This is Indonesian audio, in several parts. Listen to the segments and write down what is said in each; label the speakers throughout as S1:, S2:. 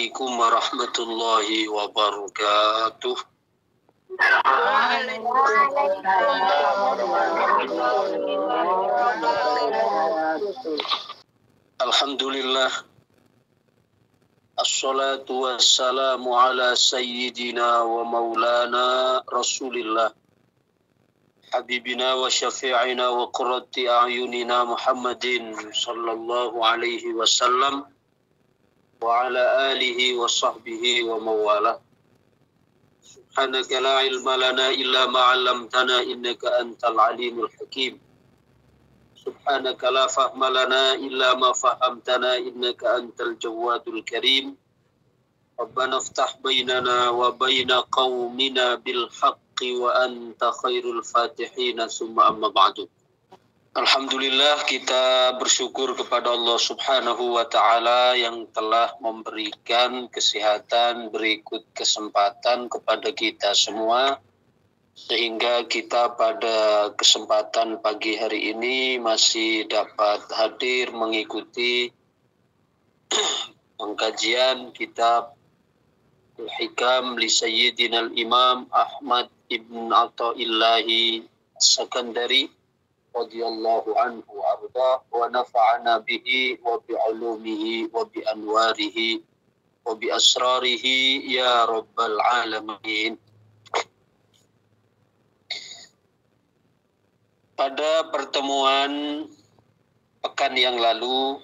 S1: Assalamualaikum warahmatullahi wabarakatuh. Alhamdulillah. Assalatu wassalamu ala sayyidina wa maulana Rasulillah. Habibina wa syafi'ina wa qurrati a'yunina Muhammadin sallallahu alaihi wasallam wa ala alihi wa sahbihi wa mawala. Subhanaka la ilma lana illa ma 'allamtana innaka antal alimul hakim. Subhanaka la fahma lana illa ma fahamtana innaka antal jawadul karim. Rabbana iftah bainana wa baina qaumina bil haqqi wa anta khairul fatihin summa amma ba'du. Alhamdulillah, kita bersyukur kepada Allah Subhanahu wa Ta'ala yang telah memberikan kesehatan, berikut kesempatan kepada kita semua, sehingga kita pada kesempatan pagi hari ini masih dapat hadir mengikuti pengkajian kitab Al-Hikam li Sayyidina Al-Imam Ahmad ibn Atha'illahi As-Sakandari radhiyallahu anhu arda wa nafa'ana bihi wa bi'ulumihi wa bi anwarihi wa bi asrarihi ya rabbal alamin. Pada pertemuan pekan yang lalu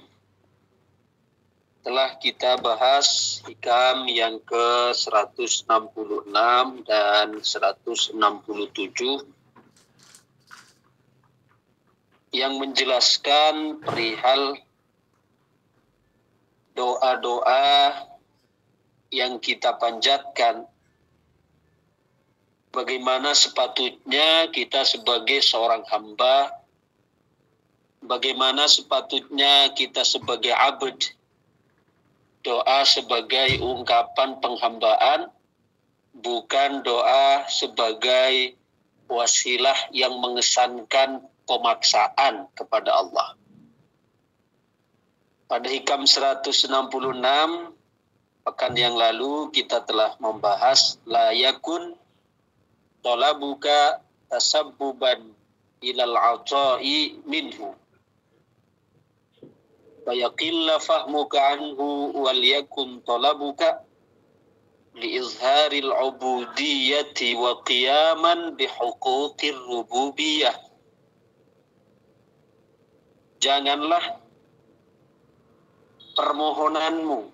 S1: telah kita bahas hikam yang ke-166 dan 167 yang menjelaskan perihal doa-doa yang kita panjatkan. Bagaimana sepatutnya kita sebagai seorang hamba, bagaimana sepatutnya kita sebagai abd, doa sebagai ungkapan penghambaan, bukan doa sebagai wasilah yang mengesankan pemaksaan kepada Allah. Pada hikam 166 pekan yang lalu kita telah membahas la yakun talabuka tasabbuban ilal ata'i minhu wa yaqilla fahmuka anhu wal yakun talabuka li izharil ubudiyyati wa qiyaman bihuquqir rububiyah. Janganlah permohonanmu,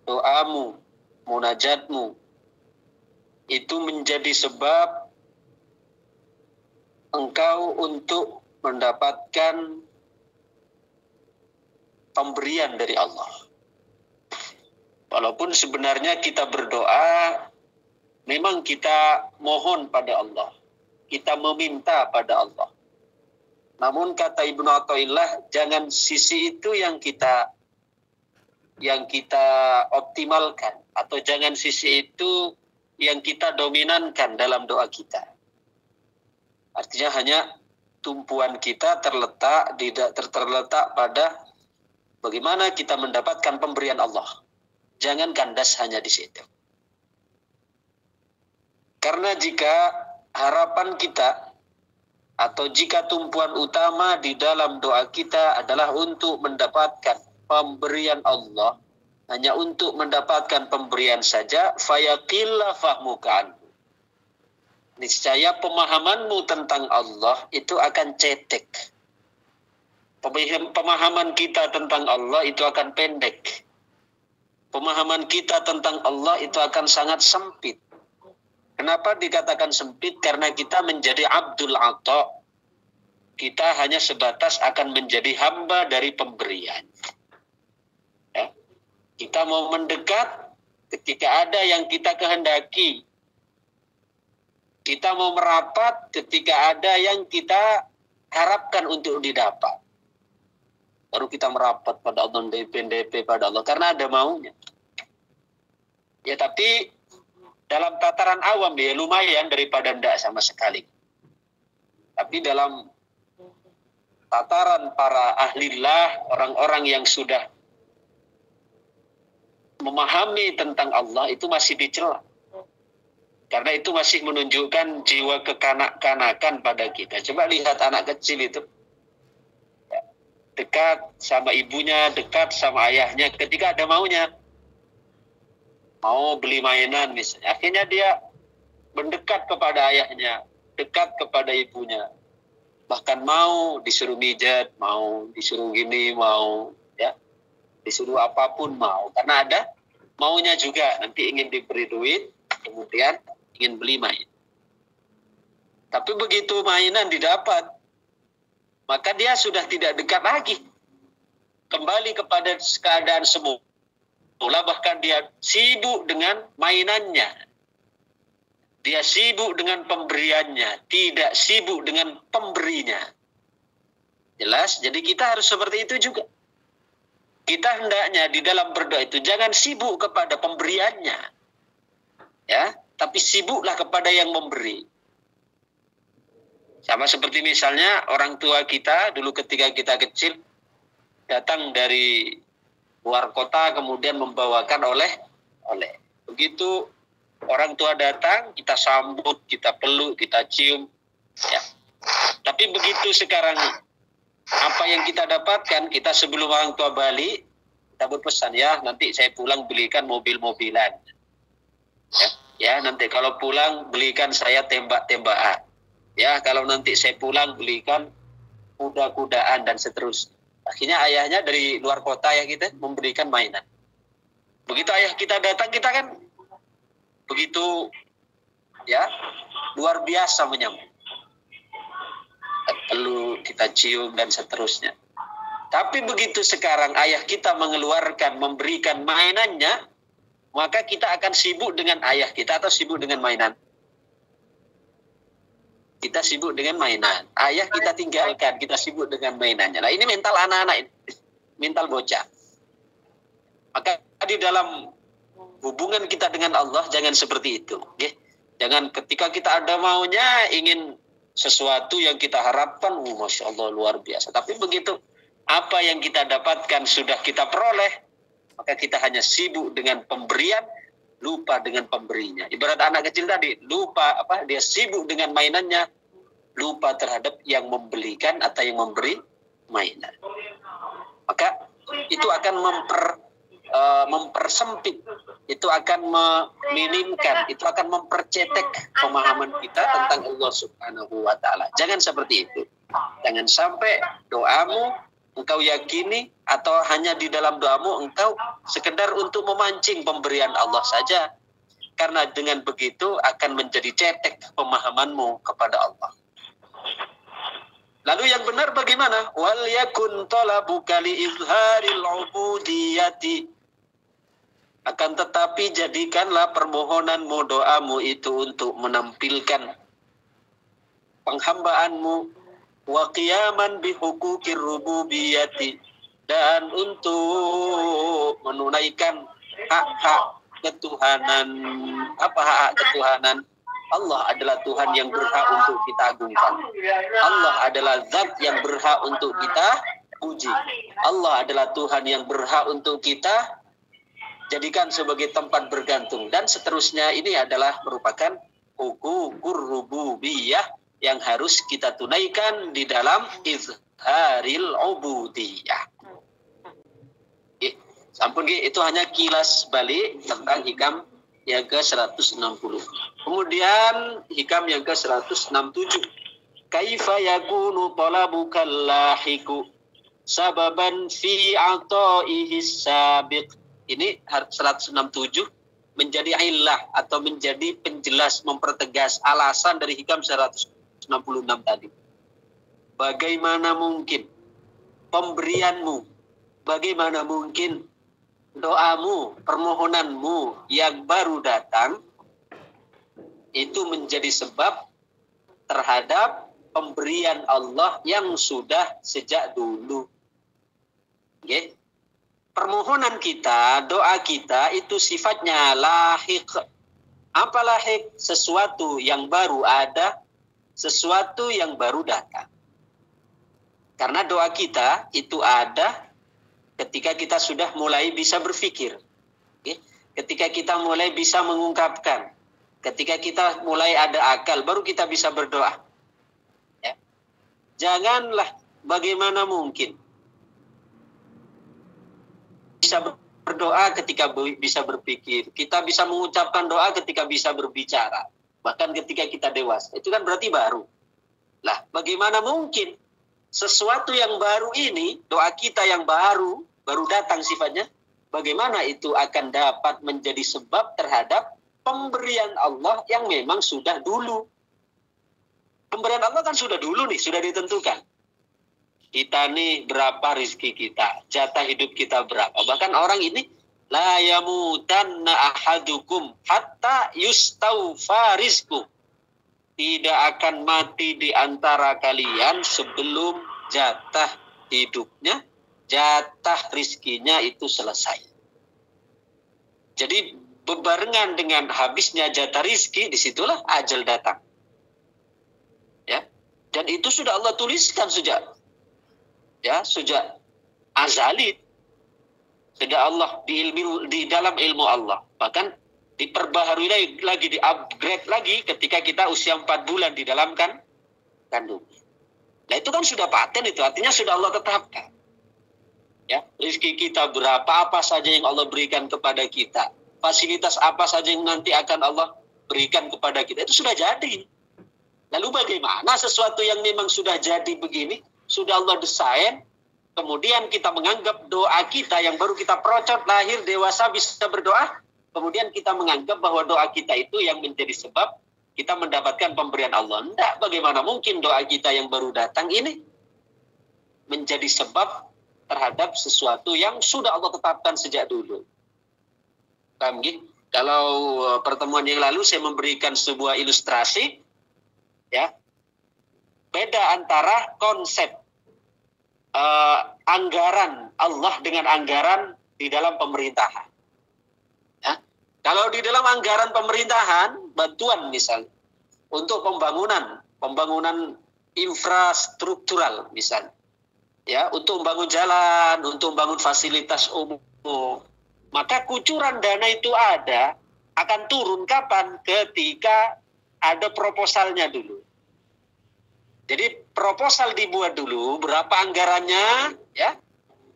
S1: doamu, munajatmu itu menjadi sebab engkau untuk mendapatkan pemberian dari Allah. Walaupun sebenarnya kita berdoa, memang kita mohon pada Allah, kita meminta pada Allah. Namun kata Ibnu Athaillah, jangan sisi itu yang kita optimalkan, atau jangan sisi itu yang kita dominankan dalam doa kita. Artinya hanya tumpuan kita terletak pada bagaimana kita mendapatkan pemberian Allah. Jangan kandas hanya di situ. Karena jika harapan kita atau jika tumpuan utama di dalam doa kita adalah untuk mendapatkan pemberian Allah, hanya untuk mendapatkan pemberian saja, fayaqilla fahmuka anhu. Niscaya pemahamanmu tentang Allah itu akan cetek. Pemahaman kita tentang Allah itu akan pendek. Pemahaman kita tentang Allah itu akan sangat sempit. Kenapa dikatakan sempit? Karena kita menjadi abdul ata. Kita hanya sebatas akan menjadi hamba dari pemberian. Ya. Kita mau mendekat ketika ada yang kita kehendaki. Kita mau merapat ketika ada yang kita harapkan untuk didapat. Baru kita merapat pada Allah, DP pada Allah. Karena ada maunya. Ya tapi dalam tataran awam ya lumayan daripada tidak sama sekali. Tapi dalam tataran para ahlillah, orang-orang yang sudah memahami tentang Allah itu masih dicela. Karena itu masih menunjukkan jiwa kekanak-kanakan pada kita. Coba lihat anak kecil itu. Dekat sama ibunya, dekat sama ayahnya. Ketika ada maunya, mau beli mainan misalnya, akhirnya dia mendekat kepada ayahnya, dekat kepada ibunya. Bahkan mau disuruh mijat, mau disuruh gini, mau ya, disuruh apapun mau. Karena ada maunya juga, nanti ingin diberi duit, kemudian ingin beli main. Tapi begitu mainan didapat, maka dia sudah tidak dekat lagi. Kembali kepada keadaan semula, bahkan dia sibuk dengan mainannya. Dia sibuk dengan pemberiannya, tidak sibuk dengan pemberinya. Jelas? Jadi kita harus seperti itu juga. Kita hendaknya di dalam berdoa itu jangan sibuk kepada pemberiannya. Ya, tapi sibuklah kepada yang memberi. Sama seperti misalnya orang tua kita dulu ketika kita kecil datang dari luar kota kemudian membawakan oleh. Begitu orang tua datang, kita sambut, kita peluk, kita cium. Ya. Tapi begitu sekarang apa yang kita dapatkan, kita sebelum orang tua balik, kita berpesan ya nanti saya pulang belikan mobil-mobilan. Ya nanti kalau pulang belikan saya tembak-tembakan. Ya, kalau nanti saya pulang belikan kuda-kudaan dan seterusnya. Akhirnya ayahnya dari luar kota ya kita memberikan mainan. Begitu ayah kita datang, kita kan begitu ya luar biasa menyambut. Kita peluk, kita cium dan seterusnya. Tapi begitu sekarang ayah kita mengeluarkan, memberikan mainannya, maka kita akan sibuk dengan ayah kita atau sibuk dengan mainan. Kita sibuk dengan mainan. Ayah kita tinggalkan, kita sibuk dengan mainannya. Nah ini mental anak-anak, mental bocah. Maka di dalam hubungan kita dengan Allah jangan seperti itu. Okay? Jangan ketika kita ada maunya, ingin sesuatu yang kita harapkan, Masya Allah luar biasa. Tapi begitu apa yang kita dapatkan sudah kita peroleh, maka kita hanya sibuk dengan pemberian, lupa dengan pemberinya. Ibarat anak kecil tadi, lupa dia sibuk dengan mainannya, lupa terhadap yang membelikan atau yang memberi mainan. Maka itu akan mempersempit, itu akan meminimkan, itu akan mempercetek pemahaman kita tentang Allah Subhanahu wa Ta'ala. Jangan seperti itu. Jangan sampai doamu engkau yakini atau hanya di dalam doamu engkau sekedar untuk memancing pemberian Allah saja. Karena dengan begitu akan menjadi cetek pemahamanmu kepada Allah. Lalu yang benar bagaimana? Wal yakun talabuka li izharil ubudiyati. Akan tetapi jadikanlah permohonanmu, doamu itu untuk menampilkan penghambaanmu wa qiyaman bi huquqir rububiyyati, dan untuk menunaikan hak-hak ketuhanan. Apa hak ketuhanan? Allah adalah Tuhan yang berhak untuk kita agungkan. Allah adalah zat yang berhak untuk kita puji. Allah adalah Tuhan yang berhak untuk kita jadikan sebagai tempat bergantung. Dan seterusnya ini adalah merupakan huququr rububiyyah yang harus kita tunaikan di dalam izharil ubudiyah. Sampun itu hanya kilas balik tentang hikam yang ke-160. Kemudian hikam yang ke-167. Kaifa yakunu talabukal lahiku sababan fi ata'ihi sabiq. Ini 167 menjadi illah atau menjadi penjelas, mempertegas alasan dari hikam 166 tadi. Bagaimana mungkin pemberianmu, bagaimana mungkin doamu, permohonanmu yang baru datang itu menjadi sebab terhadap pemberian Allah yang sudah sejak dulu. Okay? Permohonan kita, doa kita itu sifatnya lahik. Apa lahik? Sesuatu yang baru ada, sesuatu yang baru datang. Karena doa kita itu ada ketika kita sudah mulai bisa berpikir. ketika kita mulai bisa mengungkapkan, ketika kita mulai ada akal, baru kita bisa berdoa. Ya. Janganlah bagaimana mungkin bisa berdoa ketika bisa berpikir. Kita bisa mengucapkan doa ketika bisa berbicara. Bahkan ketika kita dewasa. Itu kan berarti baru. Lah, bagaimana mungkin sesuatu yang baru ini, doa kita yang baru datang sifatnya, bagaimana itu akan dapat menjadi sebab terhadap pemberian Allah yang memang sudah dulu. Pemberian Allah kan sudah dulu nih, sudah ditentukan. Kita nih berapa rezeki kita, jatah hidup kita berapa. Bahkan orang ini, la yamutanna ahadukum hatta yustawfa rizquh. Tidak akan mati di antara kalian sebelum jatah hidupnya, jatah rizkinya itu selesai. Jadi bebarengan dengan habisnya jatah rizki, disitulah ajal datang. Ya, dan itu sudah Allah tuliskan sejak azali, sudah Allah di dalam ilmu Allah. Bahkan diperbaharui lagi, di-upgrade lagi ketika kita usia 4 bulan di dalam kandungan. Nah itu kan sudah paten itu, artinya sudah Allah tetapkan. Ya, rezeki kita berapa, apa saja yang Allah berikan kepada kita, fasilitas apa saja yang nanti akan Allah berikan kepada kita, itu sudah jadi. Lalu bagaimana sesuatu yang memang sudah jadi begini, sudah Allah desain, kemudian kita menganggap doa kita yang baru kita procot, lahir, dewasa, bisa berdoa, kemudian kita menganggap bahwa doa kita itu yang menjadi sebab kita mendapatkan pemberian Allah. Tidak, bagaimana mungkin doa kita yang baru datang ini menjadi sebab terhadap sesuatu yang sudah Allah tetapkan sejak dulu. Paham gitu? Kalau pertemuan yang lalu saya memberikan sebuah ilustrasi, ya, beda antara konsep anggaran Allah dengan anggaran di dalam pemerintahan. Ya. Kalau di dalam anggaran pemerintahan, bantuan misalnya untuk pembangunan infrastruktural misalnya, ya, untuk membangun jalan, untuk membangun fasilitas umum, maka kucuran dana itu akan turun kapan? Ketika ada proposalnya dulu. Jadi proposal dibuat dulu, berapa anggarannya, ya,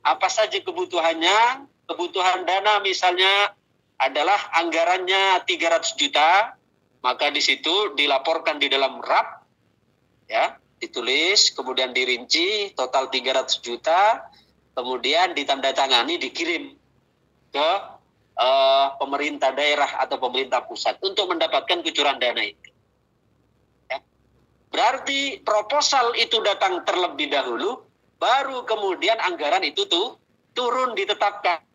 S1: apa saja kebutuhannya, kebutuhan dana misalnya adalah anggarannya 300 juta, maka di situ dilaporkan di dalam RAP, ya, ditulis, kemudian dirinci, total 300 juta, kemudian ditandatangani, dikirim ke pemerintah daerah atau pemerintah pusat untuk mendapatkan kucuran dana itu. Berarti proposal itu datang terlebih dahulu, baru kemudian anggaran itu turun ditetapkan.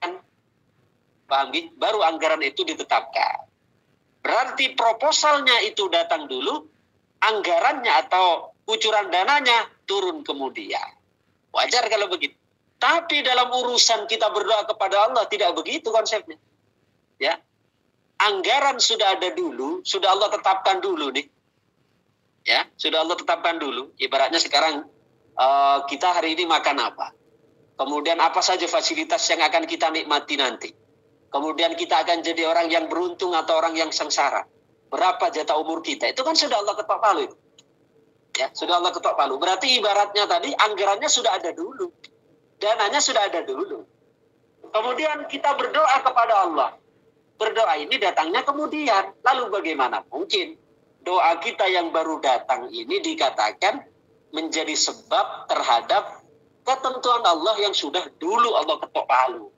S1: Paham? Baru anggaran itu ditetapkan. Berarti proposalnya itu datang dulu, anggarannya atau kucuran dananya turun kemudian. Wajar kalau begitu. Tapi dalam urusan kita berdoa kepada Allah tidak begitu konsepnya. Ya. Anggaran sudah ada dulu, sudah Allah tetapkan dulu nih. Ya, sudah Allah tetapkan dulu. Ibaratnya sekarang kita hari ini makan apa? Kemudian apa saja fasilitas yang akan kita nikmati nanti? Kemudian kita akan jadi orang yang beruntung atau orang yang sengsara. Berapa jatah umur kita? Itu kan sudah Allah ketok palu. Ya, sudah Allah ketok palu. Berarti ibaratnya tadi anggarannya sudah ada dulu. Dananya sudah ada dulu. Kemudian kita berdoa kepada Allah. Berdoa ini datangnya kemudian. Lalu bagaimana mungkin doa kita yang baru datang ini dikatakan menjadi sebab terhadap ketentuan Allah yang sudah dulu Allah ketok palu.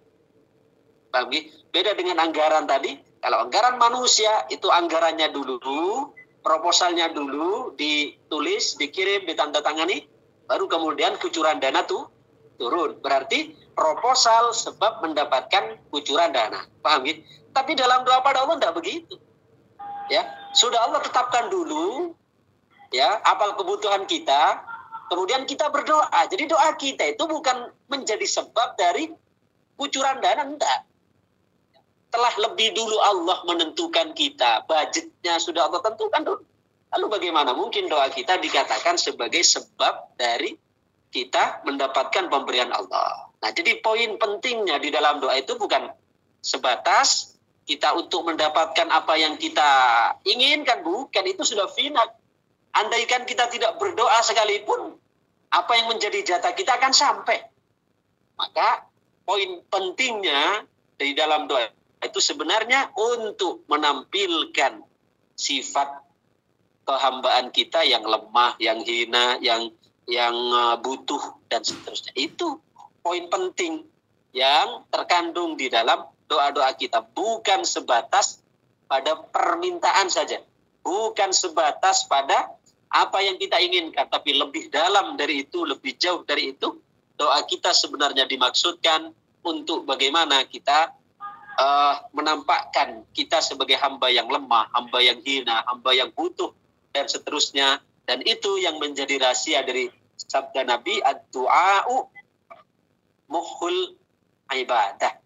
S1: Paham? Beda dengan anggaran tadi. Kalau anggaran manusia itu anggarannya dulu, proposalnya dulu, ditulis, dikirim, ditandatangani, baru kemudian kucuran dana turun. Berarti proposal sebab mendapatkan kucuran dana. Paham? Tapi dalam doa pada Allah tidak begitu. Ya, sudah Allah tetapkan dulu, ya, apa kebutuhan kita, kemudian kita berdoa. Jadi doa kita itu bukan menjadi sebab dari kucuran dana, enggak. Telah lebih dulu Allah menentukan kita, budgetnya sudah Allah tentukan dulu. Lalu bagaimana mungkin doa kita dikatakan sebagai sebab dari kita mendapatkan pemberian Allah? Nah, jadi poin pentingnya di dalam doa itu bukan sebatas kita untuk mendapatkan apa yang kita inginkan, bukan, itu sudah final. Andaikan kita tidak berdoa sekalipun, apa yang menjadi jatah kita akan sampai. Maka poin pentingnya di dalam doa itu sebenarnya untuk menampilkan sifat kehambaan kita yang lemah, yang hina, yang butuh dan seterusnya. Itu poin penting yang terkandung di dalam doa-doa kita, bukan sebatas pada permintaan saja, bukan sebatas pada apa yang kita inginkan, tapi lebih dalam dari itu, lebih jauh dari itu. Doa kita sebenarnya dimaksudkan untuk bagaimana kita menampakkan kita sebagai hamba yang lemah, hamba yang hina, hamba yang butuh, dan seterusnya. Dan itu yang menjadi rahasia dari sabda Nabi, ad-du'a'u mukhul ibadah.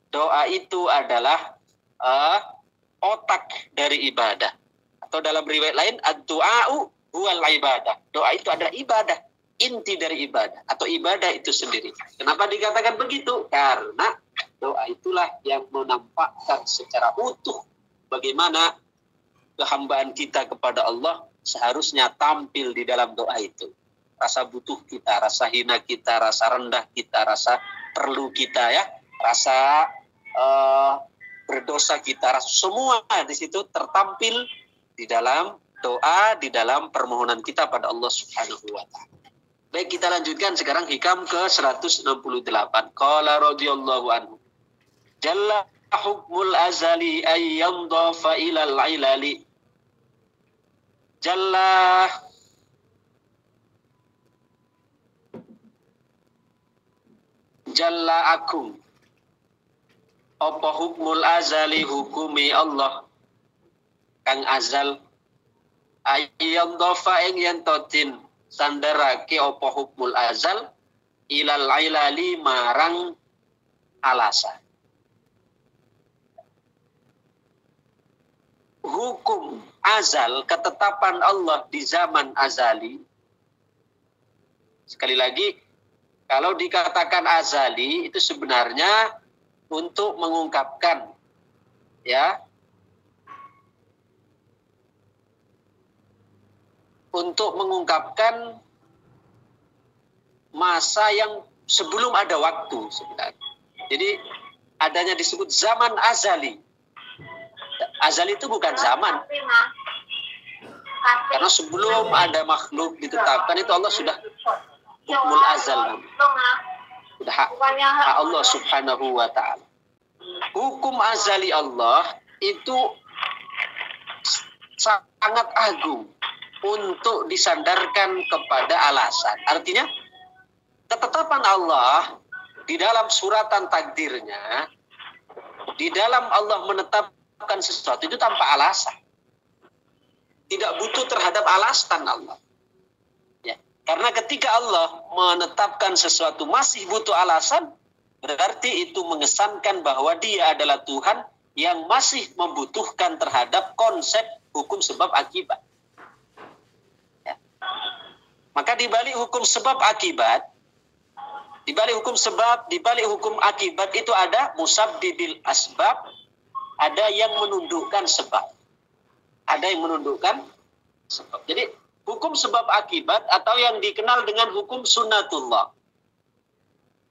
S1: Doa itu adalah otak dari ibadah. Atau dalam riwayat lain, ad-du'a'u huwal ibadah. Doa itu adalah ibadah, inti dari ibadah, atau ibadah itu sendiri. Kenapa dikatakan begitu? Karena doa itulah yang menampakkan secara utuh bagaimana kehambaan kita kepada Allah seharusnya tampil di dalam doa itu. Rasa butuh kita, rasa hina kita, rasa rendah kita, rasa perlu kita, ya, rasa berdosa kita, rasa semua di situ tertampil di dalam doa, di dalam permohonan kita pada Allah Subhanahu wa ta'ala. Baik, kita lanjutkan sekarang hikam ke 168. Qala radhiyallahu anhu. Jalla hukmul azali ayyandhafa ilal ilali. Jalla agung. Apa hukmul azali hukumi Allah kang azal ayyandhafa ing yen totin sandarake apa hukmul azal ilal ilali marang alasan. Hukum azal, ketetapan Allah di zaman azali. Sekali lagi, kalau dikatakan azali itu sebenarnya untuk mengungkapkan, ya, untuk mengungkapkan masa yang sebelum ada waktu sebenarnya. Jadi adanya disebut zaman azali. Azali itu bukan zaman. Karena sebelum ada makhluk ditetapkan itu Allah sudah hukmul azal. Sudah hak Allah Subhanahu wa ta'ala. Hukum azali Allah itu sangat agung untuk disandarkan kepada alasan. Artinya ketetapan Allah di dalam suratan takdirnya, di dalam Allah menetapkan sesuatu itu tanpa alasan. Tidak butuh terhadap alasan Allah. Ya. Karena ketika Allah menetapkan sesuatu masih butuh alasan, berarti itu mengesankan bahwa dia adalah Tuhan yang masih membutuhkan terhadap konsep hukum sebab akibat. Ya. Maka di balik hukum sebab akibat, di balik hukum sebab, di balik hukum akibat itu ada musabbibil asbab, ada yang menundukkan sebab. Ada yang menundukkan sebab. Jadi hukum sebab akibat atau yang dikenal dengan hukum sunnatullah.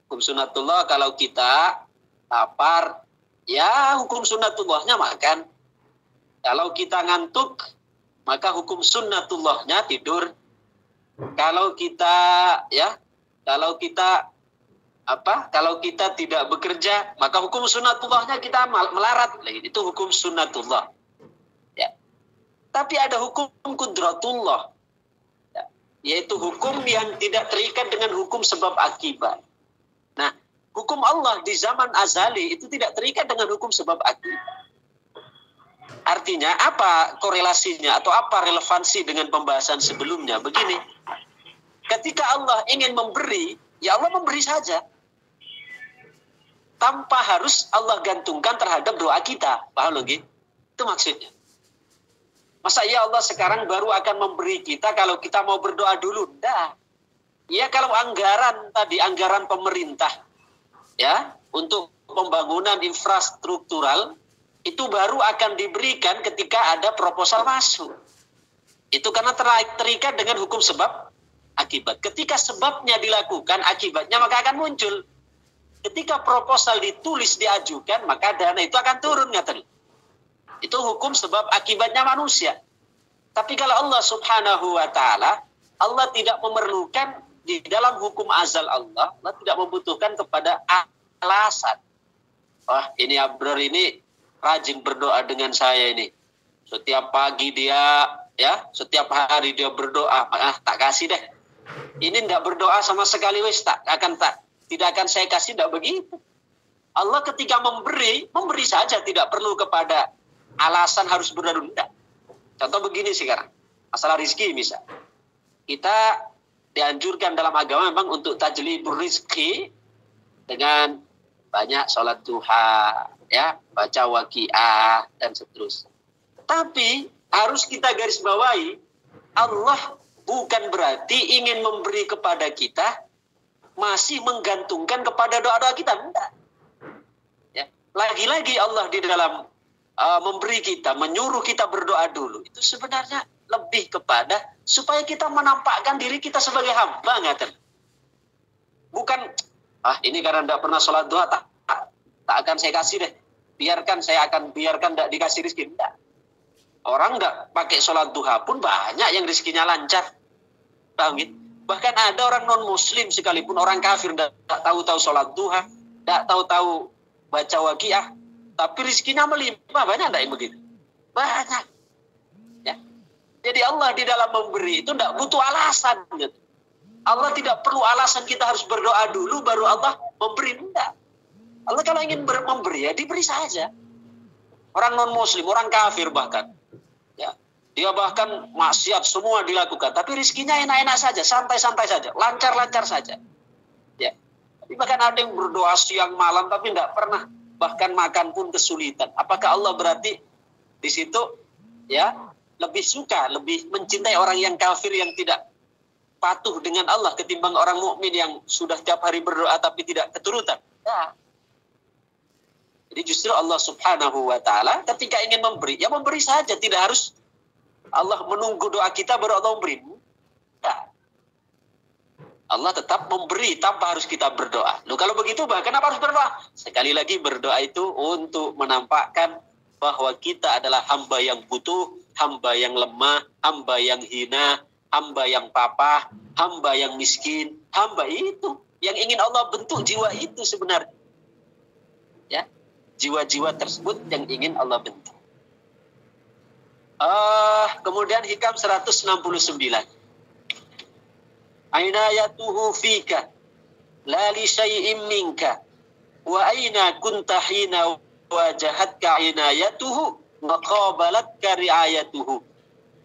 S1: Hukum sunnatullah, kalau kita lapar, ya hukum sunnatullahnya makan. Kalau kita ngantuk, maka hukum sunnatullahnya tidur. Kalau kita, ya, kalau kita tidak bekerja, maka hukum sunnatullahnya kita melarat. Itu hukum sunnatullah. Ya. Tapi ada hukum kudratullah, ya, yaitu hukum yang tidak terikat dengan hukum sebab akibat. Nah, hukum Allah di zaman azali itu tidak terikat dengan hukum sebab akibat. Artinya apa korelasinya atau apa relevansi dengan pembahasan sebelumnya? Begini, ketika Allah ingin memberi, ya Allah memberi saja, tanpa harus Allah gantungkan terhadap doa kita. Paham lagi? Itu maksudnya. Masa ya Allah sekarang baru akan memberi kita kalau kita mau berdoa dulu? Enggak. Ya kalau anggaran tadi, anggaran pemerintah, ya, untuk pembangunan infrastruktural, itu baru akan diberikan ketika ada proposal masuk. Itu karena terikat dengan hukum sebab akibat. Ketika sebabnya dilakukan, akibatnya maka akan muncul. Ketika proposal ditulis, diajukan, maka dana itu akan turun. Itu hukum sebab akibatnya manusia. Tapi kalau Allah subhanahu wa ta'ala, Allah tidak memerlukan di dalam hukum azal Allah tidak membutuhkan kepada alasan. Wah, ini Abror ini rajin berdoa dengan saya ini. Setiap pagi dia, setiap hari dia berdoa. Tak kasih deh. Ini tidak berdoa sama sekali, tidak akan saya kasih, tidak begitu. Allah ketika memberi saja, tidak perlu kepada alasan harus berdoa dulu. Tidak. Contoh begini sekarang, masalah rezeki misal. Kita dianjurkan dalam agama memang untuk tajlibur rizki dengan banyak sholat duha, baca waqiah dan seterusnya. Tapi harus kita garis bawahi, Allah bukan berarti ingin memberi kepada kita masih menggantungkan kepada doa-doa kita. Enggak. Ya. Lagi-lagi Allah di dalam memberi kita, menyuruh kita berdoa dulu. Itu sebenarnya lebih kepada supaya kita menampakkan diri kita sebagai hamba. Bukan, ini karena tidak pernah sholat doa, tak akan saya kasih deh. Saya akan biarkan tidak dikasih rezeki. Enggak. Orang tidak pakai sholat duha pun banyak yang rezekinya lancar. Paham gitu? Bahkan ada orang non-muslim sekalipun, orang kafir, tidak tahu-tahu sholat duha, tidak tahu-tahu baca waqiah, tapi rezekinya melimpah. Banyak tidak yang begitu? Banyak. Ya. Jadi Allah di dalam memberi itu tidak butuh alasan. Gitu. Allah tidak perlu alasan kita harus berdoa dulu baru Allah memberi. Tidak. Allah kalau ingin memberi ya diberi saja. Orang non-muslim, orang kafir bahkan. Ya. Dia bahkan maksiat semua dilakukan. Tapi rezekinya enak-enak saja, santai-santai saja, lancar-lancar saja. Ya. Tapi bahkan ada yang berdoa siang malam tapi tidak pernah bahkan makan pun kesulitan. Apakah Allah berarti di situ lebih suka, lebih mencintai orang yang kafir yang tidak patuh dengan Allah ketimbang orang mukmin yang sudah tiap hari berdoa tapi tidak keturutan? Ya. Jadi justru Allah subhanahu wa ta'ala ketika ingin memberi, ya memberi saja. Tidak harus Allah menunggu doa kita baru Allah memberi. Ya. Allah tetap memberi tanpa harus kita berdoa. Loh, kalau begitu kenapa harus berdoa? Sekali lagi berdoa itu untuk menampakkan bahwa kita adalah hamba yang butuh, hamba yang lemah, hamba yang hina, hamba yang papa, hamba yang miskin. Hamba itu yang ingin Allah bentuk jiwa itu sebenarnya. Ya, jiwa-jiwa tersebut yang ingin Allah bentuk. Kemudian hikam 169. Ainayatuhu fika la li syai'in minka wa aina kunta hina wajahatka inayatuhu maqabalatka riayatuhu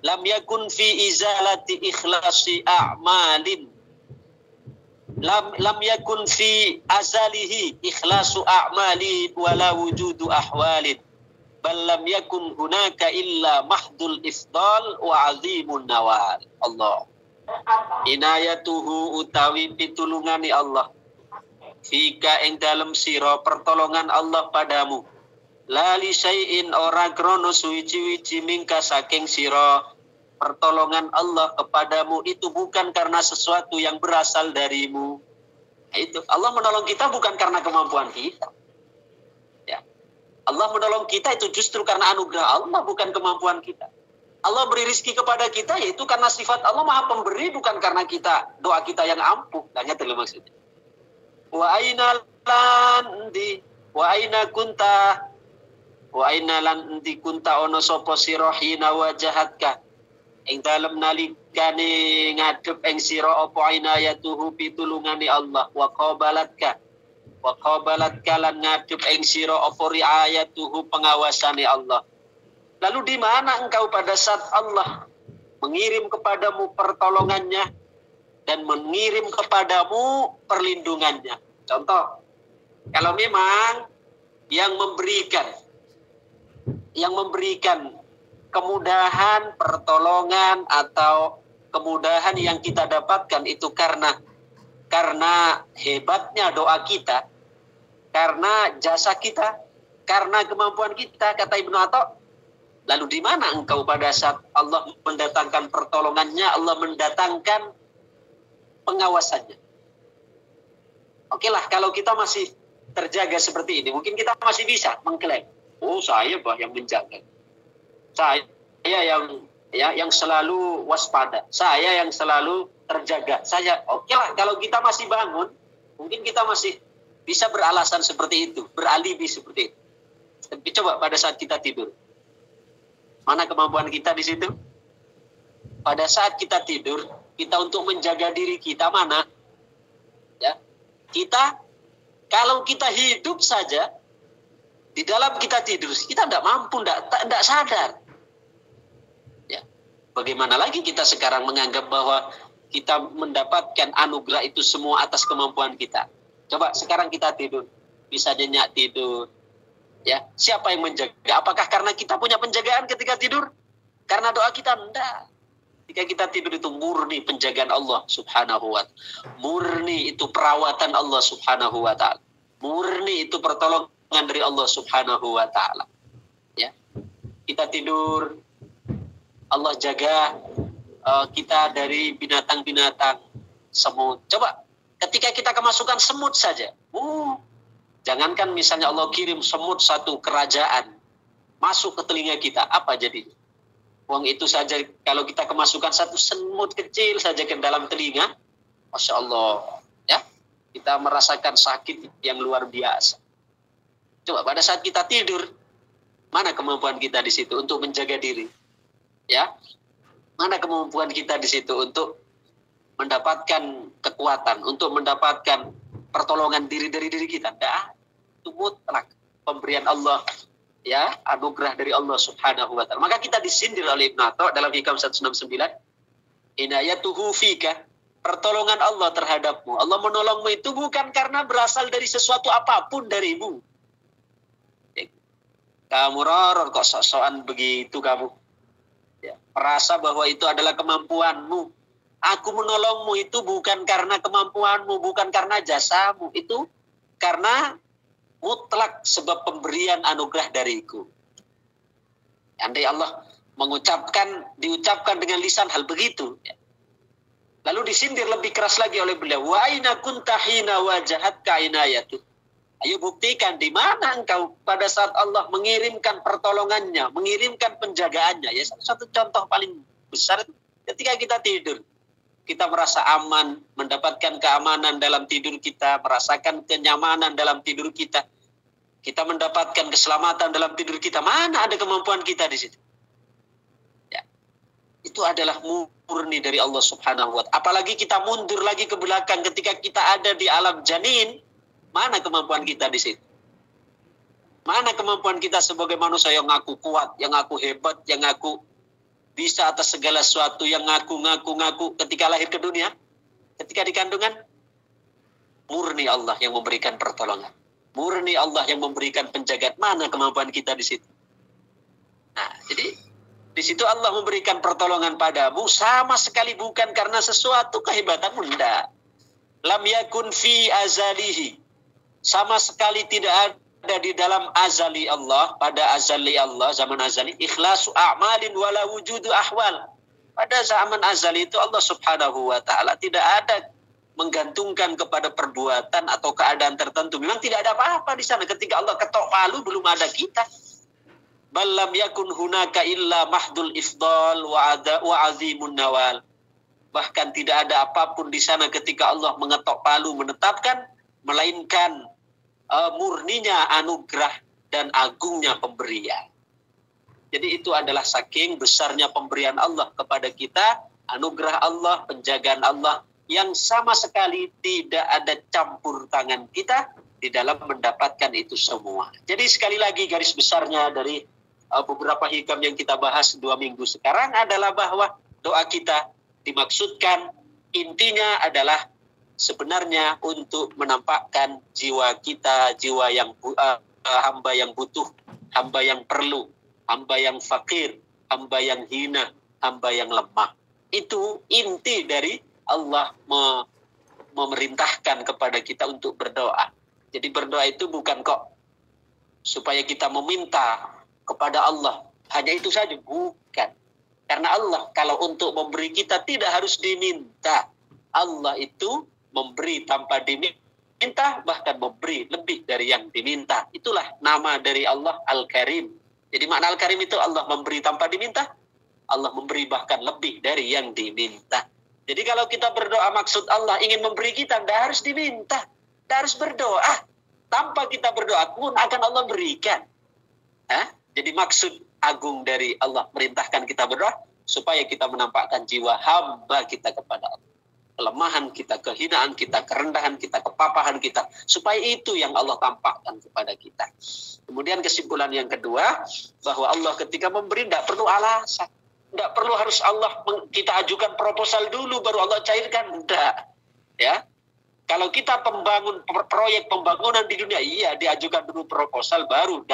S1: lam yakun fi izalati ikhlasi a'malin lam yakun fi azalihi ikhlasu a'mali wala wujudu ahwalin bal lam yakun hunaka illa mahdul ifdal wa azimun nawal. Allah. Inayatuhu utawi pitulungani Allah fika ing dalem sira pertolongan Allah padamu lali syai'in ora krono suwiji-wiji mingka saking sira. Pertolongan Allah kepadamu itu bukan karena sesuatu yang berasal darimu. Itu Allah menolong kita bukan karena kemampuan kita. Ya. Allah menolong kita itu justru karena anugerah Allah, bukan kemampuan kita. Allah beri rezeki kepada kita yaitu karena sifat Allah Maha Pemberi, bukan karena doa kita yang ampuh. Tanya terlalu maksudnya. Wa aina lan di wa aina kunta wa aina lan di kunta ono sapa sira hina wajahatka ing dalem nalikane ngadhep ing sira apa inayatuhu pitulungane Allah wa qabalatka lan ngadhep ing sira apa riayatuhu pengawasane Allah. Lalu di mana engkau pada saat Allah mengirim kepadamu pertolongannya dan mengirim kepadamu perlindungannya? Contoh, kalau memang yang memberikan kemudahan, pertolongan atau kemudahan yang kita dapatkan itu karena hebatnya doa kita, karena jasa kita, karena kemampuan kita, kata Ibnu Atha. Lalu di mana engkau pada saat Allah mendatangkan pertolongannya, Allah mendatangkan pengawasannya? Oke lah, kalau kita masih terjaga seperti ini, mungkin kita masih bisa mengklaim, oh saya yang menjaga, saya yang selalu waspada, saya yang selalu terjaga, saya. Oke lah, kalau kita masih bangun, mungkin kita masih bisa beralasan seperti itu, beralibi seperti itu. Tapi coba pada saat kita tidur, mana kemampuan kita di situ? Pada saat kita tidur, kita untuk menjaga diri kita mana? Ya, kita kalau kita hidup saja di dalam kita tidur, kita tidak mampu, tidak sadar. Ya, bagaimana lagi kita sekarang menganggap bahwa kita mendapatkan anugerah itu semua atas kemampuan kita? Coba sekarang kita tidur, bisa nyenyak tidur. Ya, siapa yang menjaga? Apakah karena kita punya penjagaan ketika tidur? Karena doa kita? Enggak. Ketika kita tidur itu murni penjagaan Allah subhanahu wa ta'ala. Murni itu perawatan Allah subhanahu wa ta'ala. Murni itu pertolongan dari Allah subhanahu wa ta'ala. Ya, kita tidur, Allah jaga kita dari binatang-binatang, semut. Coba, ketika kita kemasukan semut saja, jangankan misalnya Allah kirim semut satu kerajaan masuk ke telinga kita, apa jadi? Uang itu saja kalau kita kemasukan satu semut kecil saja ke dalam telinga, Masya Allah, ya, kita merasakan sakit yang luar biasa. Coba pada saat kita tidur, mana kemampuan kita di situ untuk menjaga diri? Ya, mana kemampuan kita di situ untuk mendapatkan kekuatan, untuk mendapatkan pertolongan diri dari diri kita? Tidak. Itu mutlak pemberian Allah, ya, anugerah dari Allah subhanahu wa ta'ala. Maka kita disindir oleh Ibnu Atha dalam Hikam 169, inayatuhu fika, pertolongan Allah terhadapmu, Allah menolongmu itu bukan karena berasal dari sesuatu apapun darimu. Kamu roror kok sok-sokan begitu kamu, ya, merasa bahwa itu adalah kemampuanmu. Aku menolongmu itu bukan karena kemampuanmu, bukan karena jasamu, itu karena mutlak sebab pemberian anugerah dariku. Andai Allah diucapkan dengan lisan hal begitu, ya. Lalu disindir lebih keras lagi oleh beliau, wa aina kunta hina wajahatka inayatu. Ayo buktikan di mana engkau pada saat Allah mengirimkan pertolongannya, mengirimkan penjagaannya. Ya, satu contoh paling besar itu ketika kita tidur. Kita merasa aman, mendapatkan keamanan dalam tidur kita, merasakan kenyamanan dalam tidur kita. Kita mendapatkan keselamatan dalam tidur kita. Mana ada kemampuan kita di situ? Ya. Itu adalah murni dari Allah subhanahu wa ta'ala. Apalagi kita mundur lagi ke belakang ketika kita ada di alam janin, mana kemampuan kita di situ? Mana kemampuan kita sebagai manusia yang ngaku kuat, yang ngaku hebat, yang ngaku bisa atas segala sesuatu, yang ngaku ketika lahir ke dunia, ketika di kandungan? Murni Allah yang memberikan pertolongan. Murni Allah yang memberikan penjagaan. Mana kemampuan kita di situ? Nah, jadi di situ Allah memberikan pertolongan padamu sama sekali bukan karena sesuatu kehebatanmu, enggak. Lam yakun fi azalihi. Sama sekali tidak ada di dalam azali Allah, pada azali Allah, zaman azali, ikhlasu a'malin wala wujudu ahwal. Pada zaman azali itu Allah subhanahu wa ta'ala tidak ada menggantungkan kepada perbuatan atau keadaan tertentu. Memang tidak ada apa-apa di sana. Ketika Allah ketok palu belum ada kita. Balam yakun hunaka illa mahdul ifdal wa azimun nawal. Bahkan tidak ada apapun di sana ketika Allah mengetok palu menetapkan, melainkan murninya anugerah dan agungnya pemberian. Jadi itu adalah saking besarnya pemberian Allah kepada kita, anugerah Allah, penjagaan Allah yang sama sekali tidak ada campur tangan kita di dalam mendapatkan itu semua. Jadi sekali lagi garis besarnya dari beberapa hikam yang kita bahas 2 minggu sekarang adalah bahwa doa kita dimaksudkan intinya adalah sebenarnya untuk menampakkan jiwa kita, jiwa yang hamba yang butuh, hamba yang perlu, hamba yang fakir, hamba yang hina, hamba yang lemah. Itu inti dari Allah memerintahkan kepada kita untuk berdoa. Jadi berdoa itu bukan kok supaya kita meminta kepada Allah. Hanya itu saja? Bukan. Karena Allah kalau untuk memberi kita tidak harus diminta. Allah itu memberi tanpa diminta, bahkan memberi lebih dari yang diminta. Itulah nama dari Allah Al-Karim. Jadi makna Al-Karim itu Allah memberi tanpa diminta, Allah memberi bahkan lebih dari yang diminta. Jadi kalau kita berdoa maksud Allah ingin memberi kita, tidak harus diminta, tidak harus berdoa. Tanpa kita berdoa pun akan Allah berikan. Jadi maksud agung dari Allah merintahkan kita berdoa supaya kita menampakkan jiwa hamba kita kepada Allah. Kelemahan kita, kehinaan kita, kerendahan kita, kepapahan kita. Supaya itu yang Allah tampakkan kepada kita. Kemudian kesimpulan yang kedua, bahwa Allah ketika memberi tidak perlu alasan. Tidak perlu harus Allah kita ajukan proposal dulu baru Allah cairkan. Tidak. Ya. Kalau kita proyek pembangunan di dunia, iya diajukan dulu proposal baru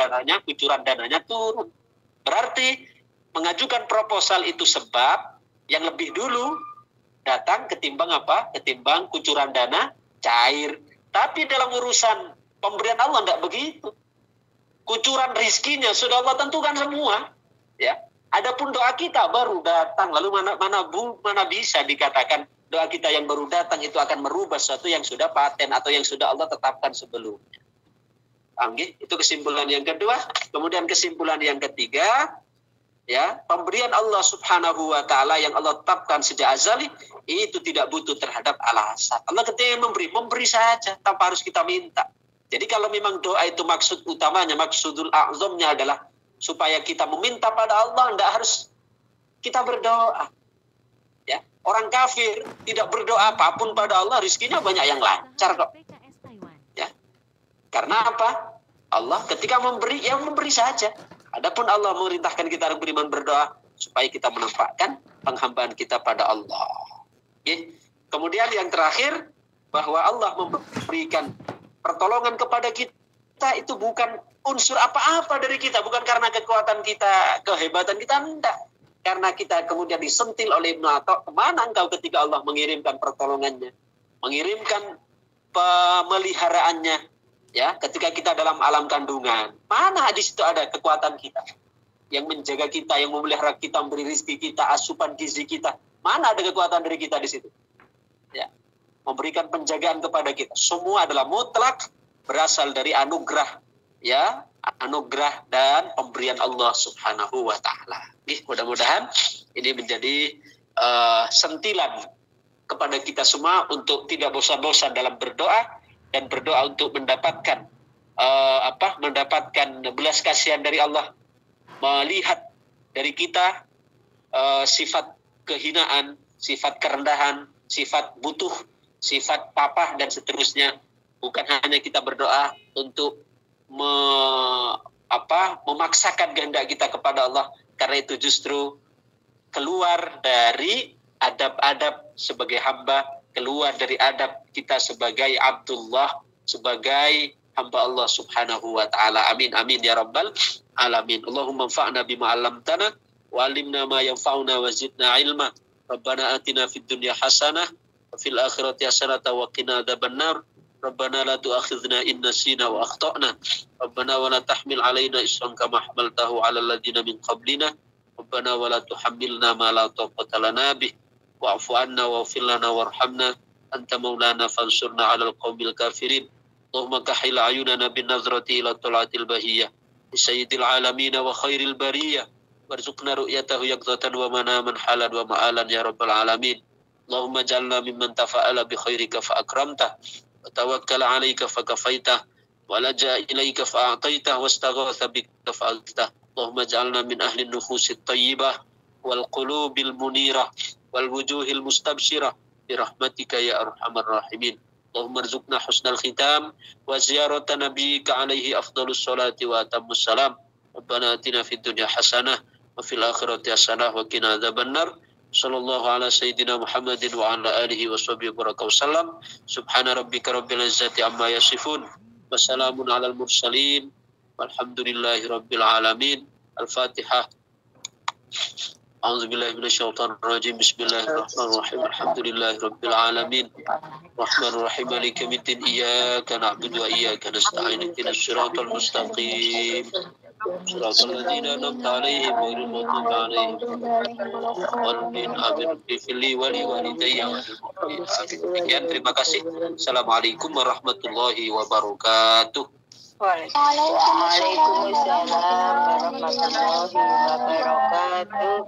S1: kucuran dananya turun. Berarti mengajukan proposal itu sebab yang lebih dulu datang ketimbang apa? Ketimbang kucuran dana cair. Tapi dalam urusan pemberian Allah tidak begitu. Kucuran rizkinya sudah Allah tentukan semua. Ya. Adapun doa kita baru datang, lalu mana bisa dikatakan doa kita yang baru datang itu akan merubah sesuatu yang sudah paten atau yang sudah Allah tetapkan sebelumnya. Itu kesimpulan yang kedua. Kemudian kesimpulan yang ketiga, ya, pemberian Allah Subhanahu wa taala yang Allah tetapkan sejak azali itu tidak butuh terhadap alasan. Allah ketika memberi saja tanpa harus kita minta. Jadi kalau memang doa itu maksud utamanya, maksudul a'zamnya adalah supaya kita meminta pada Allah, tidak harus kita berdoa. Ya, orang kafir tidak berdoa apapun pada Allah, rizkinya banyak yang lancar kok. Ya, karena apa? Allah ketika memberi, ya memberi saja. Adapun Allah memerintahkan kita beriman berdoa supaya kita menampakkan penghambaan kita pada Allah. Ya. Kemudian yang terakhir, bahwa Allah memberikan pertolongan kepada kita itu bukan unsur apa-apa dari kita, bukan karena kekuatan kita, kehebatan kita, enggak. Karena kita kemudian disentil oleh Ibnu Atha, kemana engkau ketika Allah mengirimkan pertolongannya, mengirimkan pemeliharaannya, ya, ketika kita dalam alam kandungan, mana di situ ada kekuatan kita yang menjaga kita, yang memelihara kita, memberi rezeki kita, asupan gizi kita, mana ada kekuatan dari kita di situ, ya, memberikan penjagaan kepada kita. Semua adalah mutlak berasal dari anugerah, ya, anugerah dan pemberian Allah Subhanahu wa taala. Mudah-mudahan ini menjadi sentilan kepada kita semua untuk tidak bosan-bosan dalam berdoa dan berdoa untuk mendapatkan mendapatkan belas kasihan dari Allah, melihat dari kita sifat kehinaan, sifat kerendahan, sifat butuh, sifat papah dan seterusnya. Bukan hanya kita berdoa untuk memaksakan kehendak kita kepada Allah, karena itu justru keluar dari adab-adab sebagai hamba, keluar dari adab kita sebagai Abdullah, sebagai hamba Allah Subhanahu wa taala. Amin amin ya rabbal alamin. Allahumma anfa'na bima 'allamtana wa 'allimna ma yanfa'una wa zidna ilma. Rabbana atina fid dunya hasanah wa fil akhirati hasanah wa qina adzabannar. Rabbana la tu'akhidhna in nasina wa akhtana. Rabbana wa la tahmil 'alaina isran kama hamaltahu 'alal ladzina min qablina. Rabbana wa la tuhammilna ma la taqata lana bih. Wa'fu 'anna waghfir lana warhamna anta maulana fansurna 'alal qaumil kafirin. Allahumma kahil a'yunana bin nazrati ila talatil bahiyyah li sayyidil alamin wa khairil bariyah warzuqna ru'yatahu yaqzatan wa manaman halan wa ma'alan ya rabbal alamin. Allahumma ij'alna mimman tafa'ala bi khairika fa akramta wa tawakkala 'alaika fa kafaita wa laja'a ilaika fa a'taita wastaghatha bika fa alta. Allahumma ij'alna min ahli an-nufusit thayyibah wal qulubil munirah wal wujuhil mustabsyirah bi rahmatika ya arhamar rahimin. Allahumma rzuqna husnal khitam wa ziyarata nabiyyika alaihi afdhalus salati wa atammus salam. Rabbana atina fid dunya hasanah wa fil akhirati hasanah wa qina adzabannar. Sallallahu ala sayyidina Muhammadin wa ala alihi wa sahbihi wasallam. Subhana rabbika rabbil izzati amma yasifun wa salamun alal mursalin walhamdulillahi rabbil alamin. Al-Fatihah. A'udzubillahi minasyaitonirrajim. Bismillahirrahmanirrahim. Alhamdulillahirabbil alamin. Rahmanirrahim. Maliki yaumiddin. Iyyaka na'budu wa iyyaka nasta'in. Ihdinas siratal mustaqim. Siratal ladzina an'amta 'alaihim ghairil maghdubi 'alaihim waladdallin. Amin. Bifili wali walidayya wa lil mu'minin. Amin. Demikian, terima kasih. Assalamualaikum warahmatullahi wabarakatuh.
S2: Waalaikumsalam warahmatullahi wabarakatuh.